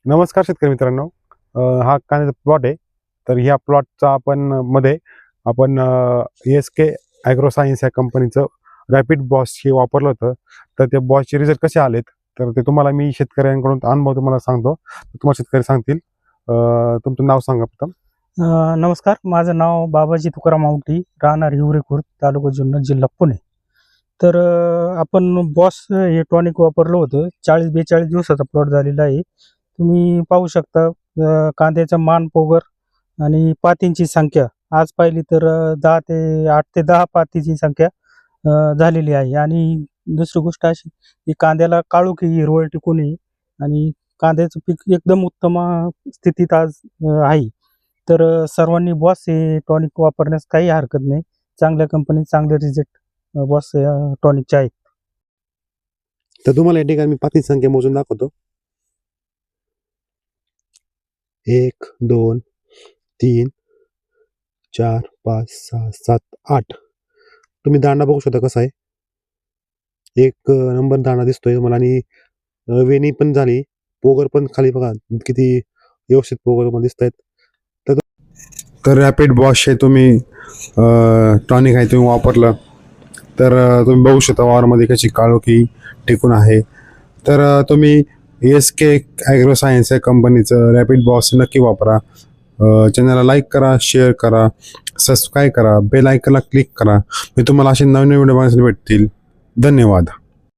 नमस्कार शेतकरी मित्रांनो. हा कांद्याचा प्लॉट आहे. तर ह्या प्लॉटचा आपण ESK ॲग्रो सायन्स या कंपनीचं रॅपिड बॉस हे वापरलं होतं. तर ते बॉसचे रिझल्ट कसे आलेत तर ते तुम्हाला मी शेतकऱ्यांकडून अनुभव तुम्हाला सांगतो. तुम्हाला शेतकरी सांगतील. तुमचं नाव सांगा प्रथम. नमस्कार, माझं नाव बाबाजी तुकाराम आवटी, राहणार हिवरे खुर्द, तालुका जुन्नर, जिल्हा पुणे. तर आपण बॉस हे टॉनिक वापरलं होतं. 40-42 दिवसाचा प्लॉट झालेला आहे. तुम्ही पाहू शकता कांद्याचा मान पोगर आणि पातींची संख्या आज पाहिली तर 10 ते 8 ते 10 पातीची संख्या झालेली आहे. आणि दुसरी गोष्ट अशी की कांद्याला काळोखी हिरवळ टिकून आहे आणि कांद्याचं पीक एकदम उत्तम स्थितीत आज आहे. तर सर्वांनी बॉस हे टॉनिक वापरण्यास काही हरकत नाही. चांगल्या कंपनी चांगले रिझल्ट बॉस टॉनिकचे आहेत. तर तुम्हाला या ठिकाणी मी पातीची संख्या मोजून दाखवतो. 1 2 3 4 5 6 7 8. तुम्ही दांडा बघू शकता कसा आहे. एक नंबर दाणा दिसतोय मला आणि वेणी पण झाली. पोगर पण खाली बघा किती व्यवस्थित पोगर पण दिसत आहेत. तर रॅपिड बॉश हे तुम्ही टॉनिक आहे तुम्ही वापरलं तर तुम्ही बघू शकता वावरमध्ये कशी काळोखी टिकून आहे. तर तुम्ही ESK ॲग्रो सायन्स या कंपनीचं रॅपिड बॉस नक्की वापरा. चॅनलला लाईक करा, शेअर करा, सबस्क्राईब करा, बेल आयकनला क्लिक करा. मी तुम्हाला असे नवीन व्हिडिओ बघण्यासाठी भेटतील. धन्यवाद.